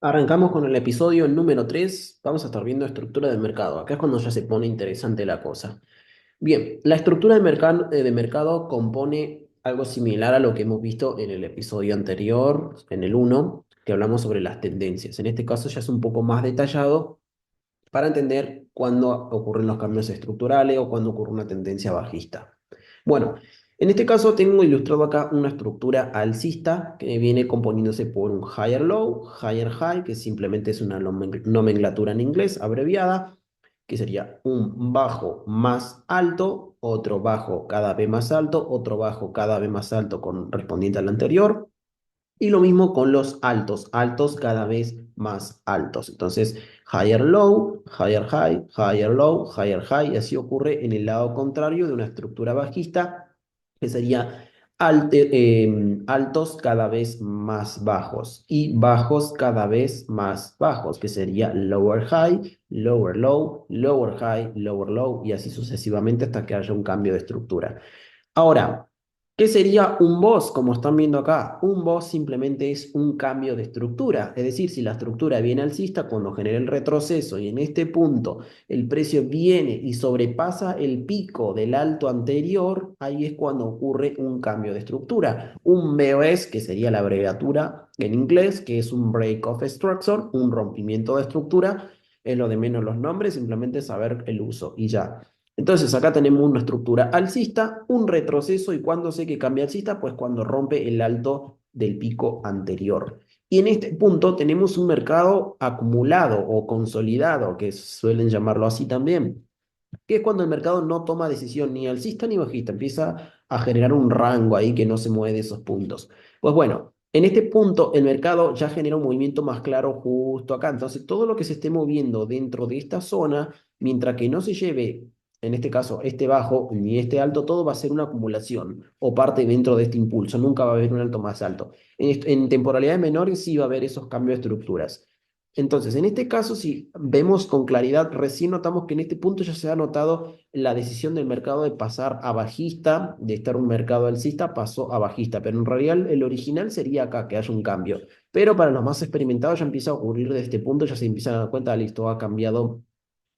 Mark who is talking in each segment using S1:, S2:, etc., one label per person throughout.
S1: Arrancamos con el episodio número 3. Vamos a estar viendo estructura de mercado. Acá es cuando ya se pone interesante la cosa. Bien, la estructura de mercado compone algo similar a lo que hemos visto en el episodio anterior, en el uno, que hablamos sobre las tendencias. En este caso ya es un poco más detallado para entender cuándo ocurren los cambios estructurales o cuándo ocurre una tendencia bajista. Bueno, en este caso tengo ilustrado acá una estructura alcista que viene componiéndose por un higher low, higher high, que simplemente es una nomenclatura en inglés abreviada, que sería un bajo más alto, otro bajo cada vez más alto, otro bajo cada vez más alto correspondiente al anterior, y lo mismo con los altos, altos cada vez más altos. Entonces, higher low, higher high, higher low, higher high, y así ocurre en el lado contrario de una estructura bajista, que sería altos cada vez más bajos y bajos cada vez más bajos, que sería lower high, lower low, lower high, lower low, y así sucesivamente hasta que haya un cambio de estructura. Ahora, ¿qué sería un boss? Como están viendo acá, un boss simplemente es un cambio de estructura. Es decir, si la estructura viene alcista, cuando genera el retroceso y en este punto el precio viene y sobrepasa el pico del alto anterior, ahí es cuando ocurre un cambio de estructura. Un BOS, que sería la abreviatura en inglés, que es un break of structure, un rompimiento de estructura, es lo de menos los nombres, simplemente saber el uso y ya. Entonces acá tenemos una estructura alcista, un retroceso, y cuando sé que cambia alcista, pues cuando rompe el alto del pico anterior. Y en este punto tenemos un mercado acumulado o consolidado, que suelen llamarlo así también, que es cuando el mercado no toma decisión ni alcista ni bajista, empieza a generar un rango ahí que no se mueve de esos puntos. Pues bueno, en este punto el mercado ya genera un movimiento más claro justo acá. Entonces todo lo que se esté moviendo dentro de esta zona, mientras que no se lleve, en este caso, este bajo ni este alto, todo va a ser una acumulación o parte dentro de este impulso. Nunca va a haber un alto más alto. En temporalidades menores sí va a haber esos cambios de estructuras. Entonces, en este caso, si vemos con claridad, recién notamos que en este punto ya se ha notado la decisión del mercado de pasar a bajista, de estar un mercado alcista, pasó a bajista, pero en realidad el original sería acá, que haya un cambio. Pero para los más experimentados ya empieza a ocurrir desde este punto, ya se empiezan a dar cuenta, listo, ha cambiado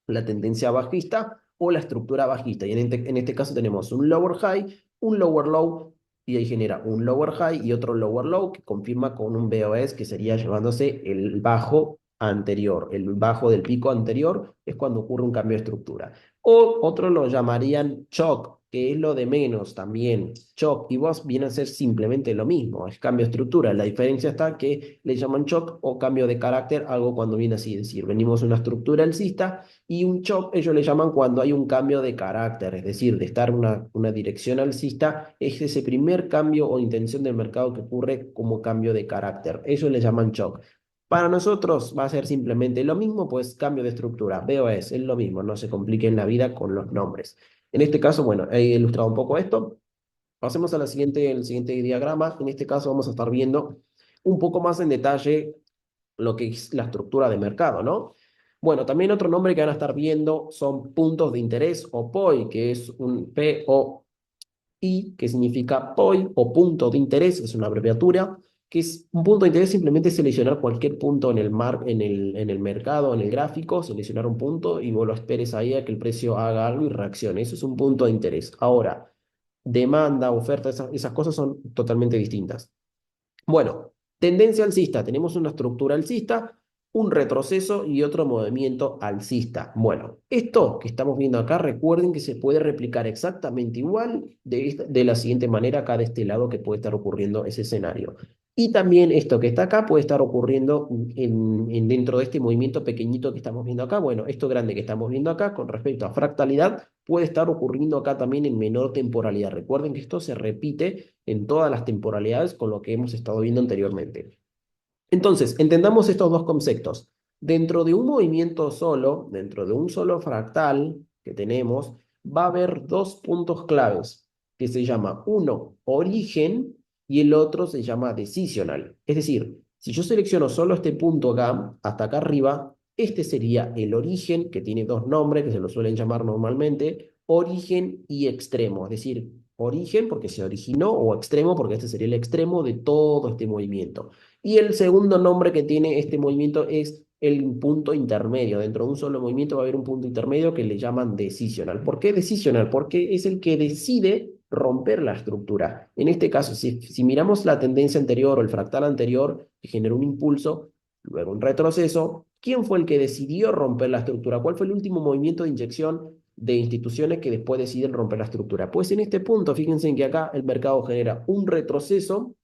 S1: la tendencia bajista o la estructura bajista. Y en este caso tenemos un lower high, un lower low, y ahí genera un lower high y otro lower low que confirma con un BOS que sería llevándose el bajo anterior. El bajo del pico anterior es cuando ocurre un cambio de estructura. O otros lo llamarían shock, que es lo de menos también. Shock y boss vienen a ser simplemente lo mismo, es cambio de estructura. La diferencia está que le llaman shock o cambio de carácter, algo cuando viene así, es decir, venimos de una estructura alcista y un chop, ellos le llaman cuando hay un cambio de carácter, es decir, de estar una dirección alcista, es ese primer cambio o intención del mercado que ocurre como cambio de carácter. Ellos le llaman shock. Para nosotros va a ser simplemente lo mismo, pues cambio de estructura. BOS es lo mismo, no se compliquen la vida con los nombres. En este caso, bueno, he ilustrado un poco esto. Pasemos a el siguiente diagrama. En este caso vamos a estar viendo un poco más en detalle lo que es la estructura de mercado, ¿no? Bueno, también otro nombre que van a estar viendo son puntos de interés o POI, que es un POI, que significa POI o punto de interés, es una abreviatura, que es un punto de interés, simplemente seleccionar cualquier punto en el mercado, en el gráfico, seleccionar un punto y vos lo esperes ahí a que el precio haga algo y reaccione. Eso es un punto de interés. Ahora, demanda, oferta, esas cosas son totalmente distintas. Bueno, tendencia alcista. Tenemos una estructura alcista, un retroceso y otro movimiento alcista. Bueno, esto que estamos viendo acá, recuerden que se puede replicar exactamente igual de la siguiente manera acá de este lado que puede estar ocurriendo ese escenario. Y también esto que está acá puede estar ocurriendo dentro de este movimiento pequeñito que estamos viendo acá. Bueno, esto grande que estamos viendo acá con respecto a fractalidad puede estar ocurriendo acá también en menor temporalidad. Recuerden que esto se repite en todas las temporalidades con lo que hemos estado viendo anteriormente. Entonces, entendamos estos dos conceptos. Dentro de un movimiento solo, dentro de un solo fractal que tenemos, va a haber dos puntos claves, que se llama uno origen y el otro se llama decisional. Es decir, si yo selecciono solo este punto acá, hasta acá arriba, este sería el origen, que tiene dos nombres que se lo suelen llamar normalmente, origen y extremo. Es decir, origen porque se originó, o extremo porque este sería el extremo de todo este movimiento. Y el segundo nombre que tiene este movimiento es el punto intermedio. Dentro de un solo movimiento va a haber un punto intermedio que le llaman decisional. ¿Por qué decisional? Porque es el que decide romper la estructura. En este caso, si miramos la tendencia anterior o el fractal anterior que generó un impulso, luego un retroceso, ¿quién fue el que decidió romper la estructura? ¿Cuál fue el último movimiento de inyección de instituciones que después deciden romper la estructura? Pues en este punto, fíjense en que acá el mercado genera un retroceso,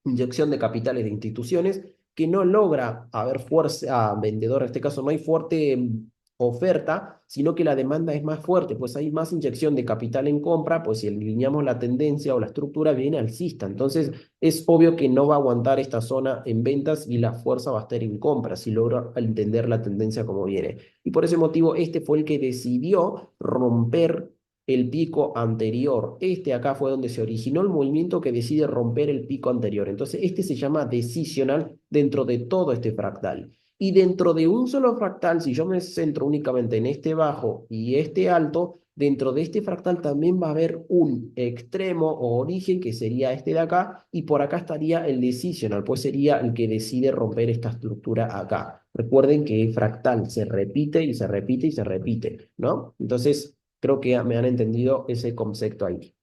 S1: inyección de capitales de instituciones, que no logra haber fuerza vendedora, en este caso no hay fuerte oferta, sino que la demanda es más fuerte, pues hay más inyección de capital en compra, pues si alineamos la tendencia o la estructura viene alcista, entonces es obvio que no va a aguantar esta zona en ventas y la fuerza va a estar en compra si logra entender la tendencia como viene. Y por ese motivo este fue el que decidió romper el pico anterior. Este acá fue donde se originó el movimiento que decide romper el pico anterior. Entonces, este se llama decisional dentro de todo este fractal. Y dentro de un solo fractal, si yo me centro únicamente en este bajo y este alto, dentro de este fractal también va a haber un extremo o origen, que sería este de acá, y por acá estaría el decisional, pues sería el que decide romper esta estructura acá. Recuerden que el fractal se repite y se repite y se repite, ¿no? Entonces, creo que me han entendido ese concepto ahí.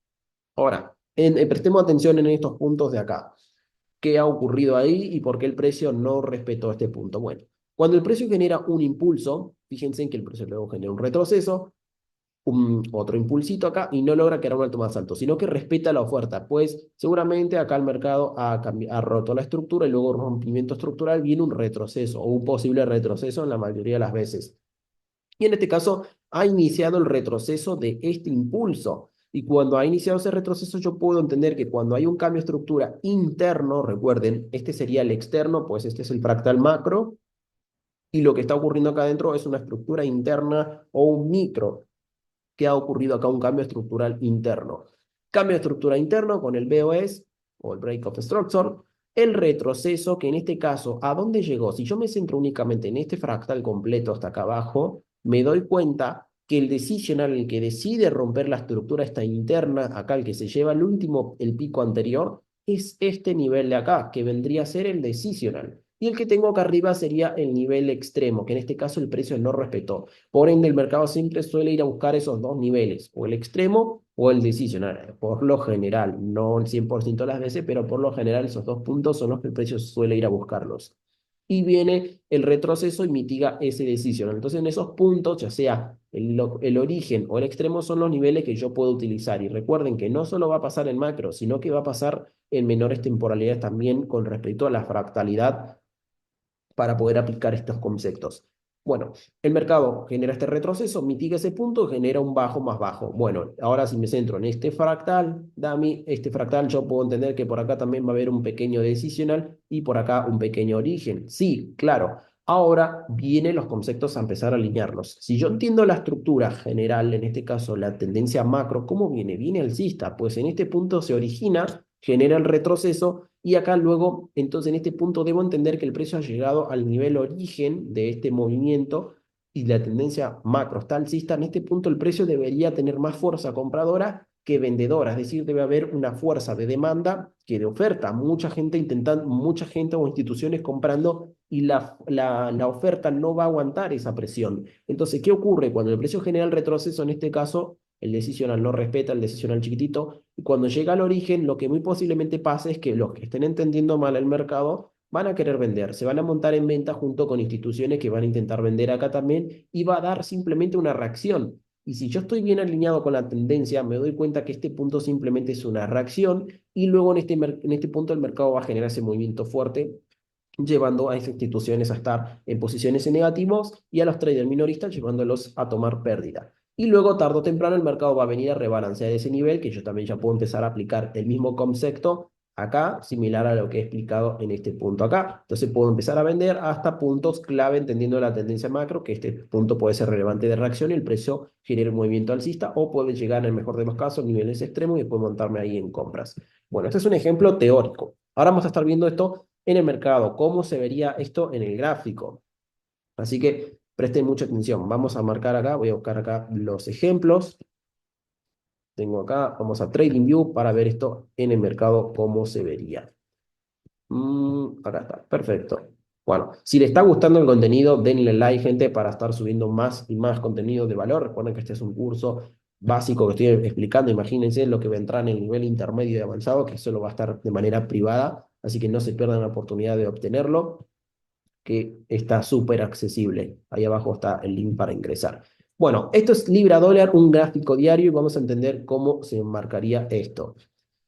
S1: Ahora, prestemos atención en estos puntos de acá. ¿Qué ha ocurrido ahí y por qué el precio no respetó este punto? Bueno, cuando el precio genera un impulso, fíjense en que el precio luego genera un retroceso, otro impulsito acá y no logra crear un alto más alto, sino que respeta la oferta, pues seguramente acá el mercado ha roto la estructura y luego rompimiento estructural viene un retroceso o un posible retroceso en la mayoría de las veces. Y en este caso ha iniciado el retroceso de este impulso. Y cuando ha iniciado ese retroceso, yo puedo entender que cuando hay un cambio de estructura interno, recuerden, este sería el externo, pues este es el fractal macro, y lo que está ocurriendo acá adentro es una estructura interna o un micro, que ha ocurrido acá un cambio estructural interno. Cambio de estructura interno con el BOS o el Break of Structure, el retroceso, que en este caso, ¿a dónde llegó? Si yo me centro únicamente en este fractal completo hasta acá abajo, me doy cuenta que el decisional, el que decide romper la estructura esta interna, acá el que se lleva el último, el pico anterior, es este nivel de acá, que vendría a ser el decisional. Y el que tengo acá arriba sería el nivel extremo, que en este caso el precio no respetó. Por ende, el mercado siempre suele ir a buscar esos dos niveles, o el extremo o el decisional. Por lo general, no el 100% de las veces, pero por lo general esos dos puntos son los que el precio suele ir a buscarlos. Y viene el retroceso y mitiga ese decisional. Entonces, en esos puntos, ya sea el origen o el extremo, son los niveles que yo puedo utilizar. Y recuerden que no solo va a pasar en macro, sino que va a pasar en menores temporalidades también con respecto a la fractalidad para poder aplicar estos conceptos. Bueno, el mercado genera este retroceso, mitiga ese punto, genera un bajo más bajo. Bueno, ahora si me centro en este fractal, Dami, este fractal yo puedo entender que por acá también va a haber un pequeño decisional y por acá un pequeño origen. Sí, claro. Ahora vienen los conceptos a empezar a alinearlos. Si yo entiendo la estructura general, en este caso la tendencia macro, ¿cómo viene? Viene alcista, pues en este punto se origina, genera el retroceso y acá luego, entonces en este punto debo entender que el precio ha llegado al nivel origen de este movimiento y la tendencia macro está alcista. En este punto el precio debería tener más fuerza compradora que vendedora, es decir, debe haber una fuerza de demanda que de oferta. Mucha gente intentando, mucha gente o instituciones comprando y la oferta no va a aguantar esa presión. Entonces, ¿qué ocurre? Cuando el precio genera el retroceso, en este caso, el decisional no respeta el decisional chiquitito, y cuando llega al origen, lo que muy posiblemente pase es que los que estén entendiendo mal el mercado van a querer vender, se van a montar en venta junto con instituciones que van a intentar vender acá también y va a dar simplemente una reacción. Y si yo estoy bien alineado con la tendencia, me doy cuenta que este punto simplemente es una reacción y luego en este punto el mercado va a generar ese movimiento fuerte llevando a esas instituciones a estar en posiciones en negativos y a los traders minoristas llevándolos a tomar pérdida. Y luego, tarde o temprano, el mercado va a venir a rebalancear ese nivel, que yo también ya puedo empezar a aplicar el mismo concepto acá, similar a lo que he explicado en este punto acá. Entonces puedo empezar a vender hasta puntos clave, entendiendo la tendencia macro, que este punto puede ser relevante de reacción y el precio genera un movimiento alcista, o puede llegar, en el mejor de los casos, niveles extremos y después montarme ahí en compras. Bueno, este es un ejemplo teórico. Ahora vamos a estar viendo esto en el mercado, cómo se vería esto en el gráfico. Así que presten mucha atención. Vamos a marcar acá, voy a buscar acá los ejemplos. Tengo acá, vamos a TradingView para ver esto en el mercado, cómo se vería. Acá está, perfecto. Bueno, si le está gustando el contenido, denle like, gente, para estar subiendo más y más contenido de valor. Recuerden que este es un curso básico que estoy explicando. Imagínense lo que vendrá en el nivel intermedio y avanzado, que solo va a estar de manera privada, así que no se pierdan la oportunidad de obtenerlo, que está súper accesible. Ahí abajo está el link para ingresar. Bueno, esto es Libra Dólar, un gráfico diario, y vamos a entender cómo se marcaría esto.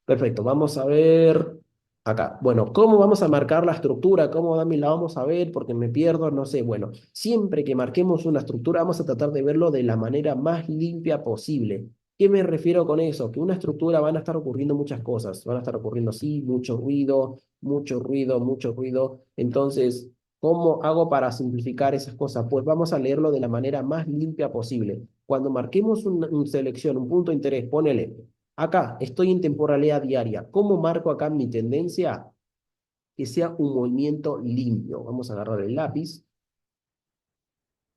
S1: Perfecto, vamos a ver acá. Bueno, ¿cómo vamos a marcar la estructura? ¿Cómo Dami, la vamos a ver? Porque me pierdo, no sé. Bueno, siempre que marquemos una estructura, vamos a tratar de verlo de la manera más limpia posible. ¿Qué me refiero con eso? Que una estructura van a estar ocurriendo muchas cosas. Van a estar ocurriendo, sí, mucho ruido, mucho ruido, mucho ruido. Entonces, ¿cómo hago para simplificar esas cosas? Pues vamos a leerlo de la manera más limpia posible. Cuando marquemos una selección, un punto de interés, ponele. Acá estoy en temporalidad diaria. ¿Cómo marco acá mi tendencia? Que sea un movimiento limpio. Vamos a agarrar el lápiz.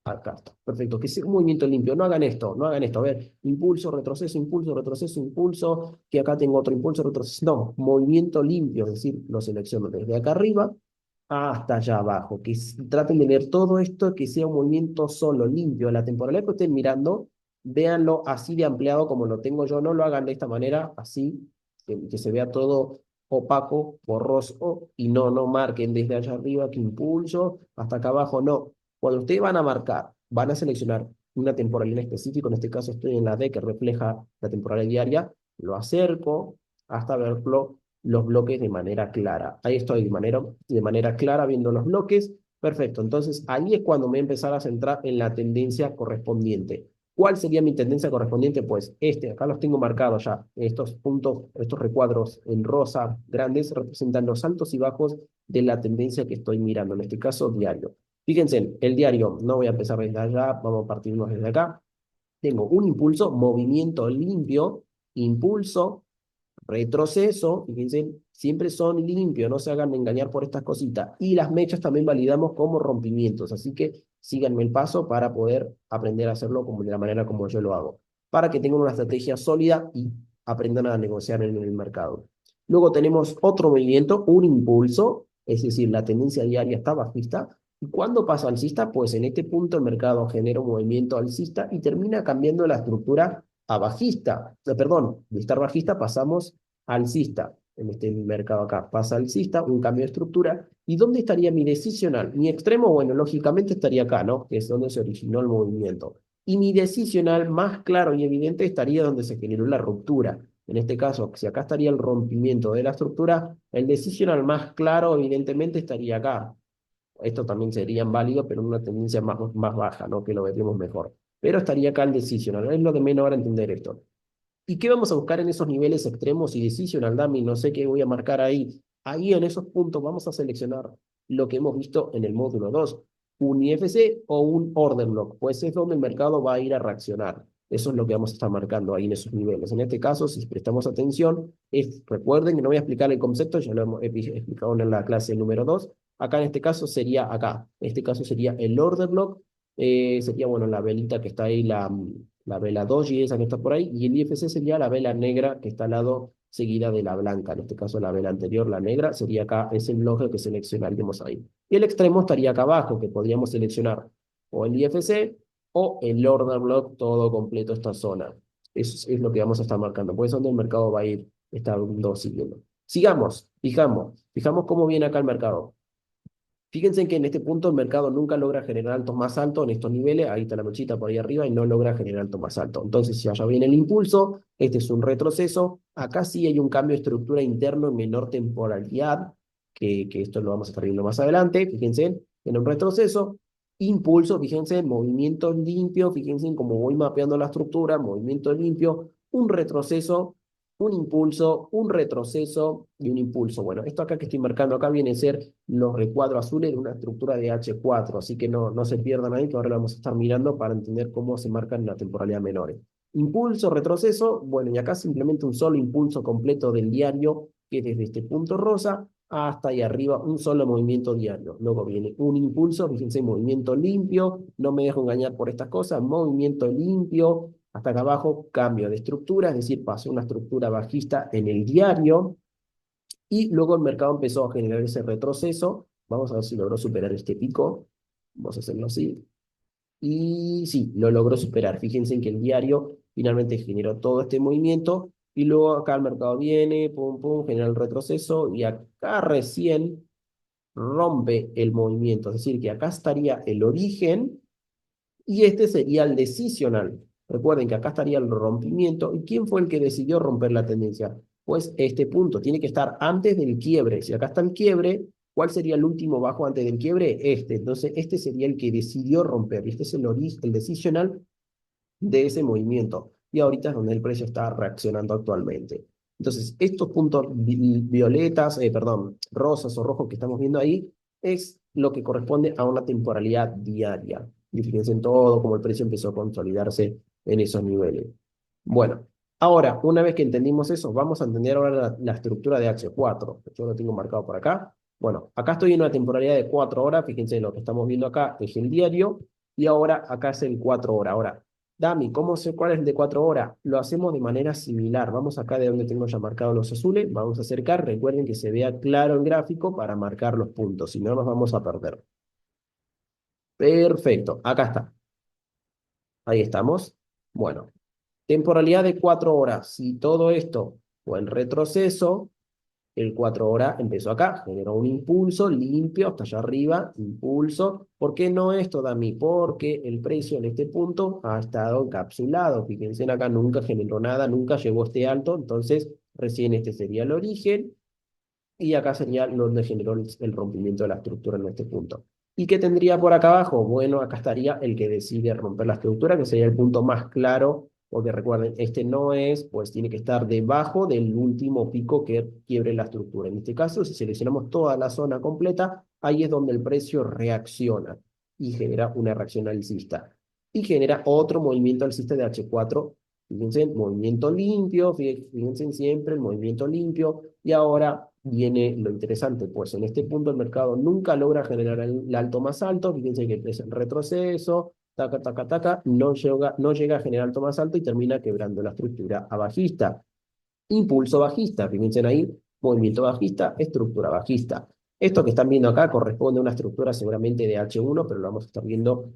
S1: Acá está. Perfecto. Que sea un movimiento limpio. No hagan esto, no hagan esto. A ver, impulso, retroceso, impulso, retroceso, impulso. Que acá tengo otro impulso, retroceso. No, movimiento limpio. Es decir, lo selecciono desde acá arriba hasta allá abajo. Traten de ver todo esto, que sea un movimiento solo, limpio. La temporalidad que estén mirando, véanlo así de ampliado como lo tengo yo. No lo hagan de esta manera, así, que se vea todo opaco, borroso, y no marquen desde allá arriba que impulso, hasta acá abajo, no. Cuando ustedes van a marcar, van a seleccionar una temporalidad en específico, en este caso estoy en la D que refleja la temporalidad diaria, lo acerco hasta verlo los bloques de manera clara. Ahí estoy de manera clara viendo los bloques. Perfecto. Entonces, ahí es cuando me voy a empezar a centrar en la tendencia correspondiente. ¿Cuál sería mi tendencia correspondiente? Pues acá los tengo marcados ya. Estos puntos, estos recuadros en rosa grandes representan los altos y bajos de la tendencia que estoy mirando, en este caso diario. Fíjense, el diario, no voy a empezar desde allá, vamos a partirnos desde acá. Tengo un impulso, movimiento limpio, impulso, retroceso, fíjense, siempre son limpios, no se hagan engañar por estas cositas. Y las mechas también validamos como rompimientos, así que síganme el paso para poder aprender a hacerlo como de la manera como yo lo hago, para que tengan una estrategia sólida y aprendan a negociar en el mercado. Luego tenemos otro movimiento, un impulso, es decir, la tendencia diaria está bajista. ¿Y cuándo pasa alcista? Pues en este punto el mercado genera un movimiento alcista y termina cambiando la estructura a bajista. Perdón, de estar bajista pasamos alcista. En este mercado acá pasa alcista, un cambio de estructura. ¿Y dónde estaría mi decisional? Mi extremo, bueno, lógicamente estaría acá, ¿no? Que es donde se originó el movimiento. Y mi decisional más claro y evidente estaría donde se generó la ruptura. En este caso, si acá estaría el rompimiento de la estructura, el decisional más claro, evidentemente, estaría acá. Esto también sería válido, pero en una tendencia más baja, ¿no? Que lo veremos mejor. Pero estaría acá el decisional. Es lo de menos ahora entender esto. ¿Y qué vamos a buscar en esos niveles extremos y decisional dummy? No sé qué voy a marcar ahí. Ahí en esos puntos vamos a seleccionar lo que hemos visto en el módulo 2, un IFC o un order block, pues es donde el mercado va a ir a reaccionar. Eso es lo que vamos a estar marcando ahí en esos niveles. En este caso, si prestamos atención, recuerden que no voy a explicar el concepto, ya lo hemos explicado en la clase número 2. Acá en este caso sería acá. En este caso sería el order block. Sería, bueno, la velita que está ahí, la vela doji, esa que está por ahí, y el IFC sería la vela negra que está al lado seguida de la blanca, en este caso la vela anterior, la negra, sería acá ese bloque que seleccionaríamos ahí. Y el extremo estaría acá abajo, que podríamos seleccionar o el IFC o el order block todo completo esta zona. Eso es lo que vamos a estar marcando, pues es donde el mercado va a ir estando siguiendo. Sigamos, fijamos cómo viene acá el mercado. Fíjense que en este punto el mercado nunca logra generar altos más altos en estos niveles, ahí está la mechita por ahí arriba y no logra generar altos más altos. Entonces, si allá viene el impulso, este es un retroceso, acá sí hay un cambio de estructura interno en menor temporalidad, que esto lo vamos a estar viendo más adelante, fíjense, en un retroceso, impulso, fíjense, movimiento limpio, fíjense en cómo voy mapeando la estructura, movimiento limpio, un retroceso, un impulso, un retroceso y un impulso. Bueno, esto acá que estoy marcando acá viene a ser los recuadros azules de una estructura de H4, así que no se pierdan ahí, que ahora lo vamos a estar mirando para entender cómo se marcan en la temporalidad menores. Impulso, retroceso, bueno, y acá simplemente un solo impulso completo del diario, que es desde este punto rosa hasta ahí arriba, un solo movimiento diario. Luego viene un impulso, fíjense, movimiento limpio, no me dejo engañar por estas cosas, movimiento limpio, Hasta acá abajo, cambio de estructura, es decir, pasó una estructura bajista en el diario y luego el mercado empezó a generar ese retroceso. Vamos a ver si logró superar este pico. Vamos a hacerlo así. Y sí, lo logró superar. Fíjense en que el diario finalmente generó todo este movimiento y luego acá el mercado viene, pum, pum, genera el retroceso y acá recién rompe el movimiento. Es decir, que acá estaría el origen y este sería el decisional. Recuerden que acá estaría el rompimiento. ¿Y quién fue el que decidió romper la tendencia? Pues este punto tiene que estar antes del quiebre. Si acá está el quiebre, ¿cuál sería el último bajo antes del quiebre? Este. Entonces, este sería el que decidió romper. Y este es el origen, el decisional de ese movimiento. Y ahorita es donde el precio está reaccionando actualmente. Entonces, estos puntos violetas, perdón, rosas o rojos que estamos viendo ahí, es lo que corresponde a una temporalidad diaria. Y fíjense en todo, cómo el precio empezó a consolidarse en esos niveles. Bueno, ahora, una vez que entendimos eso, vamos a entender ahora la estructura de H4. Yo lo tengo marcado por acá. Bueno, acá estoy en una temporalidad de 4 horas. Fíjense, lo que estamos viendo acá es el diario. Y ahora acá es el 4 horas. Ahora, Dami, ¿cómo sé cuál es el de 4 horas? Lo hacemos de manera similar. Vamos acá de donde tengo ya marcados los azules. Vamos a acercar. Recuerden que se vea claro el gráfico para marcar los puntos. Si no, nos vamos a perder. Perfecto. Acá está. Ahí estamos. Bueno, temporalidad de 4 horas. Si todo esto fue en retroceso, el 4 horas empezó acá, generó un impulso limpio hasta allá arriba, impulso. ¿Por qué no esto, Dami? Porque el precio en este punto ha estado encapsulado. Fíjense acá, nunca generó nada, nunca llegó a este alto, entonces recién este sería el origen y acá sería donde generó el rompimiento de la estructura en este punto. ¿Y qué tendría por acá abajo? Bueno, acá estaría el que decide romper la estructura, que sería el punto más claro, porque recuerden, este no es, pues tiene que estar debajo del último pico que quiebre la estructura. En este caso, si seleccionamos toda la zona completa, ahí es donde el precio reacciona y genera una reacción alcista. Y genera otro movimiento alcista de H4. Fíjense, movimiento limpio, fíjense siempre el movimiento limpio. Y ahora viene lo interesante, pues en este punto el mercado nunca logra generar el alto más alto. Fíjense que es el retroceso, taca, taca, taca, no llega a generar alto más alto y termina quebrando la estructura a bajista. Impulso bajista, fíjense ahí, movimiento bajista, estructura bajista. Esto que están viendo acá corresponde a una estructura seguramente de H1, pero lo vamos a estar viendo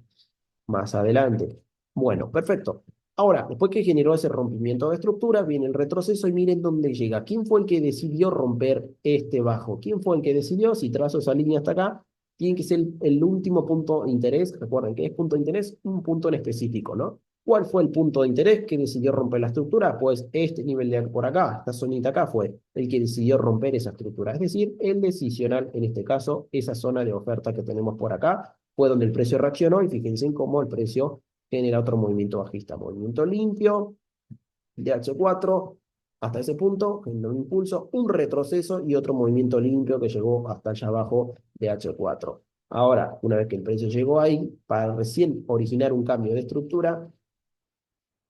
S1: más adelante. Bueno, perfecto. Ahora, después que generó ese rompimiento de estructura, viene el retroceso y miren dónde llega. ¿Quién fue el que decidió romper este bajo? ¿Quién fue el que decidió? Si trazo esa línea hasta acá, tiene que ser el último punto de interés. Recuerden, ¿qué es punto de interés? Un punto en específico, ¿no? ¿Cuál fue el punto de interés que decidió romper la estructura? Pues este nivel de por acá, esta zonita acá fue el que decidió romper esa estructura. Es decir, el decisional, en este caso, esa zona de oferta que tenemos por acá, fue donde el precio reaccionó y fíjense en cómo el precio genera otro movimiento bajista. Movimiento limpio de H4 hasta ese punto, genera un impulso, un retroceso y otro movimiento limpio que llegó hasta allá abajo de H4. Ahora, una vez que el precio llegó ahí, para recién originar un cambio de estructura,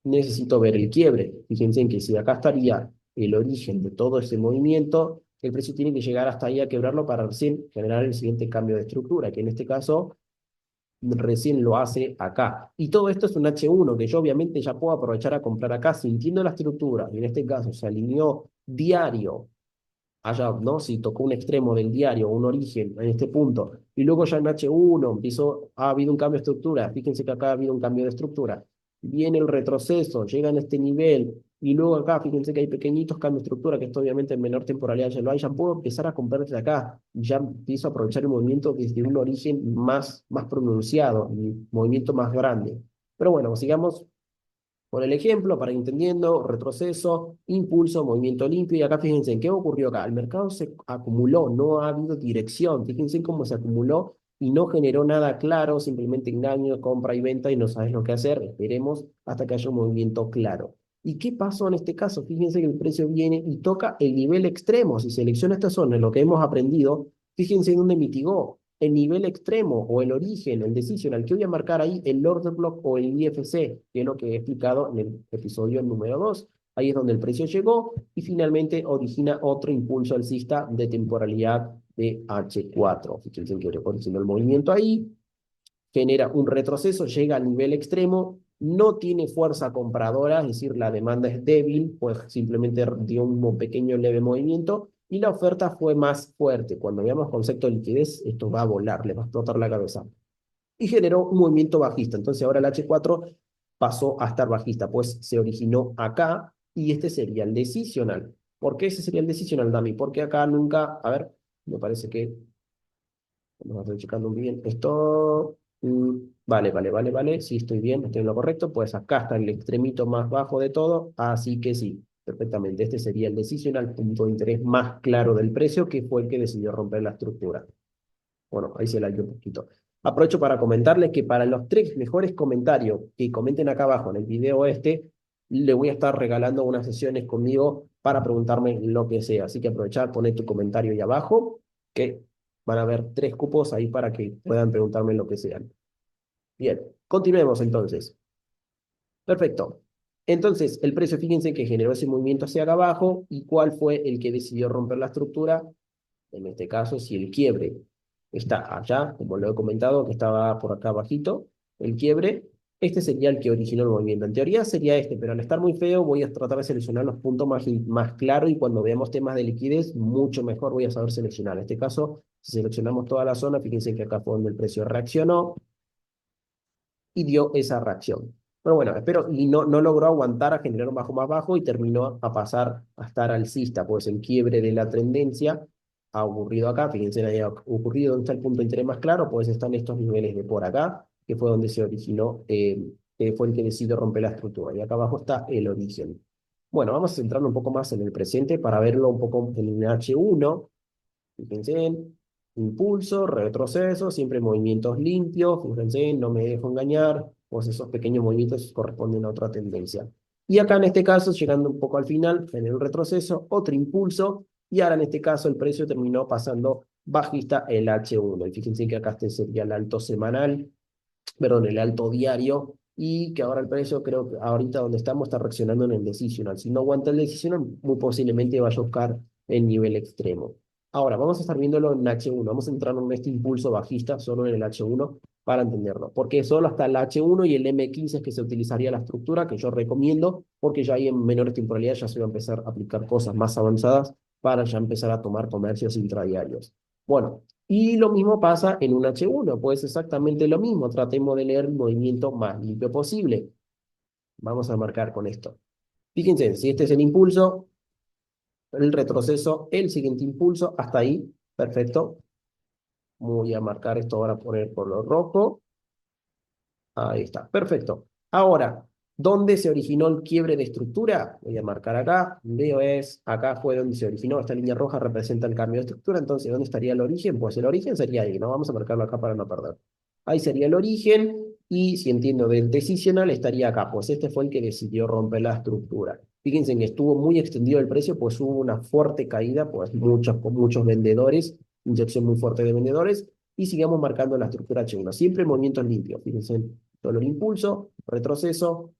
S1: necesito ver el quiebre. Fíjense en que si acá estaría el origen de todo ese movimiento, el precio tiene que llegar hasta ahí a quebrarlo para recién generar el siguiente cambio de estructura, que en este caso recién lo hace acá. Y todo esto es un H1 que yo obviamente ya puedo aprovechar a comprar acá sintiendo la estructura. Y en este caso se alineó diario allá, ¿no? Si tocó un extremo del diario, un origen en este punto, y luego ya en H1 ha habido un cambio de estructura, fíjense que acá ha habido un cambio de estructura, viene el retroceso, llega en este nivel, y luego acá, fíjense que hay pequeñitos cambios de estructura, que esto obviamente en menor temporalidad ya lo hay, ya puedo empezar a comprar desde acá, ya empiezo a aprovechar el movimiento desde un origen más pronunciado, un movimiento más grande. Pero bueno, sigamos por el ejemplo, para ir entendiendo, retroceso, impulso, movimiento limpio. Y acá fíjense, ¿qué ocurrió acá? El mercado se acumuló, no ha habido dirección. Fíjense cómo se acumuló y no generó nada claro, simplemente engaño, compra y venta y no sabes lo que hacer. Esperemos hasta que haya un movimiento claro. ¿Y qué pasó en este caso? Fíjense que el precio viene y toca el nivel extremo. Si selecciona esta zona, lo que hemos aprendido, fíjense dónde mitigó el nivel extremo o el origen, el decisional, que voy a marcar ahí el order block o el IFC, que es lo que he explicado en el episodio número 2. Ahí es donde el precio llegó y finalmente origina otro impulso alcista de temporalidad de H4. Fíjense que reconociendo el movimiento ahí, genera un retroceso, llega al nivel extremo no tiene fuerza compradora, es decir, la demanda es débil, pues simplemente dio un pequeño leve movimiento, y la oferta fue más fuerte. Cuando veamos concepto de liquidez, esto va a volar, le va a explotar la cabeza. Y generó un movimiento bajista. Entonces ahora el H4 pasó a estar bajista, pues se originó acá, y este sería el decisional. ¿Por qué ese sería el decisional, Dami? Porque acá nunca, a ver, me parece que vamos a estar checando bien esto. Vale, vale, vale, vale. Sí, estoy bien, estoy en lo correcto. Pues acá está el extremito más bajo de todo. Así que sí, perfectamente. Este sería el decisional punto de interés más claro del precio, que fue el que decidió romper la estructura. Bueno, ahí se la dio un poquito. Aprovecho para comentarles que para los 3 mejores comentarios que comenten acá abajo en el video este, le voy a estar regalando unas sesiones conmigo para preguntarme lo que sea. Así que aprovechar, poner tu comentario ahí abajo, que van a haber 3 cupos ahí para que puedan preguntarme lo que sea. Bien, continuemos entonces. Perfecto. Entonces, el precio, fíjense que generó ese movimiento hacia acá abajo. ¿Y cuál fue el que decidió romper la estructura? En este caso, si el quiebre está allá, como lo he comentado, que estaba por acá abajito, el quiebre, este sería el que originó el movimiento. En teoría sería este, pero al estar muy feo voy a tratar de seleccionar los puntos más claros, y cuando veamos temas de liquidez, mucho mejor voy a saber seleccionar. En este caso, si seleccionamos toda la zona, fíjense que acá fue donde el precio reaccionó y dio esa reacción. Pero bueno, espero, y no logró aguantar a generar un bajo más bajo y terminó a pasar a estar alcista, pues el quiebre de la tendencia ha ocurrido acá. Fíjense, ha ocurrido donde está el punto de interés más claro, pues están estos niveles de por acá, que fue donde se originó, que fue el que decidió romper la estructura. Y acá abajo está el origen. Bueno, vamos a centrarnos un poco más en el presente para verlo un poco en el H1. Fíjense en impulso, retroceso, siempre movimientos limpios. Fíjense, no me dejo engañar, pues esos pequeños movimientos corresponden a otra tendencia. Y acá en este caso, llegando un poco al final, generó un retroceso, otro impulso, y ahora en este caso el precio terminó pasando bajista el H1. Y fíjense que acá este sería el alto semanal, perdón, el alto diario, y que ahora el precio, creo que ahorita donde estamos, está reaccionando en el decisional. Si no aguanta el decisional, muy posiblemente vaya a buscar el nivel extremo. Ahora, vamos a estar viéndolo en H1. Vamos a entrar en este impulso bajista solo en el H1 para entenderlo. Porque solo hasta el H1 y el M15 es que se utilizaría la estructura que yo recomiendo, porque ya ahí en menores temporalidades ya se va a empezar a aplicar cosas más avanzadas para ya empezar a tomar comercios intradiarios. Bueno, y lo mismo pasa en un H1, pues exactamente lo mismo. Tratemos de leer el movimiento más limpio posible. Vamos a marcar con esto. Fíjense, si este es el impulso, el retroceso, el siguiente impulso, hasta ahí, perfecto. Voy a marcar esto ahora, poner color rojo. Ahí está, perfecto. Ahora, ¿dónde se originó el quiebre de estructura? Voy a marcar acá. Veo es, acá fue donde se originó. Esta línea roja representa el cambio de estructura. Entonces, ¿dónde estaría el origen? Pues el origen sería ahí, ¿no? Vamos a marcarlo acá para no perder. Ahí sería el origen. Y si entiendo del decisional, estaría acá. Pues este fue el que decidió romper la estructura. Fíjense que estuvo muy extendido el precio, pues hubo una fuerte caída, pues muchos vendedores, inyección muy fuerte de vendedores. Y sigamos marcando la estructura H1. Siempre movimientos limpios. Fíjense, solo el impulso, retroceso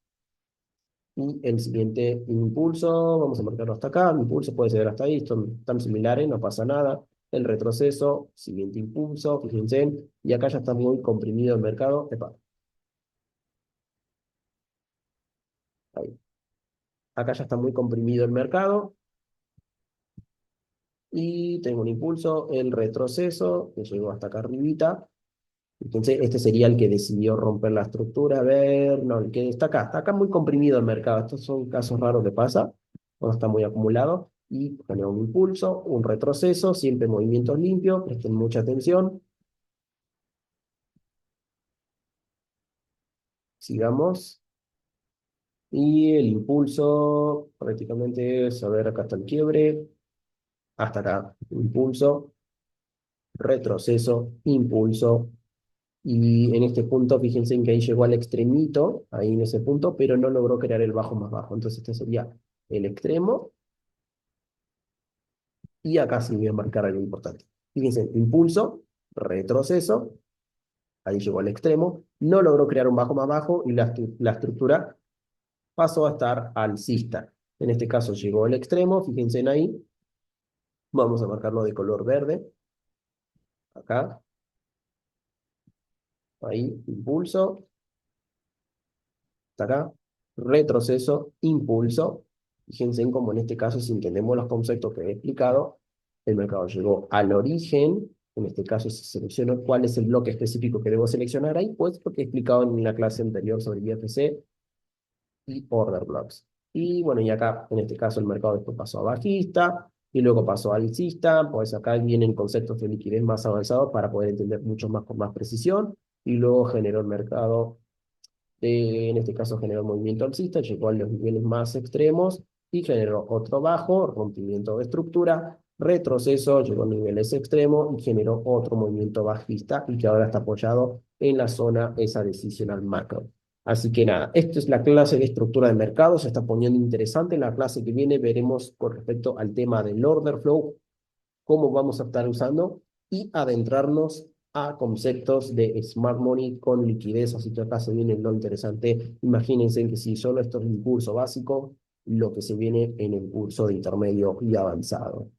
S1: y el siguiente impulso. Vamos a marcarlo hasta acá. El impulso puede ser hasta ahí, son tan similares, no pasa nada. El retroceso, siguiente impulso, fíjense. Y acá ya está muy comprimido el mercado. Epa, ahí. Acá ya está muy comprimido el mercado. Y tengo un impulso, el retroceso, que llegó hasta acá arribita. Entonces, este sería el que decidió romper la estructura. A ver, no, el que está acá muy comprimido el mercado. Estos son casos raros que pasa, cuando está muy acumulado. Y genera un impulso, un retroceso, siempre movimientos limpios, presten mucha atención. Sigamos. Y el impulso, prácticamente es, a ver, acá está el quiebre, hasta acá, impulso, retroceso, impulso. Y en este punto, fíjense en que ahí llegó al extremito, ahí en ese punto, pero no logró crear el bajo más bajo. Entonces este sería el extremo, y acá sí voy a marcar algo importante. Fíjense, impulso, retroceso, ahí llegó al extremo, no logró crear un bajo más bajo, y la estructura pasó a estar alcista. En este caso llegó al extremo, fíjense en ahí, vamos a marcarlo de color verde, acá, ahí, impulso, hasta acá, retroceso, impulso. Fíjense en cómo en este caso, si entendemos los conceptos que he explicado, el mercado llegó al origen, en este caso se selecciona cuál es el bloque específico que debo seleccionar ahí, pues porque he explicado en la clase anterior sobre IFC y order blocks. Y bueno, y acá en este caso el mercado después pasó a bajista y luego pasó a alcista, pues acá vienen conceptos de liquidez más avanzados para poder entender mucho más con más precisión y luego generó el mercado en este caso generó movimiento alcista, llegó a los niveles más extremos y generó otro bajo, rompimiento de estructura, retroceso, llegó a niveles extremos y generó otro movimiento bajista y que ahora está apoyado en la zona esa decisional macro. Así que nada, esto es la clase de estructura de mercado, se está poniendo interesante. En la clase que viene veremos con respecto al tema del order flow, cómo vamos a estar usando y adentrarnos a conceptos de smart money con liquidez. Así que acá se viene lo interesante. Imagínense que si solo esto es un curso básico, lo que se viene en el curso de intermedio y avanzado.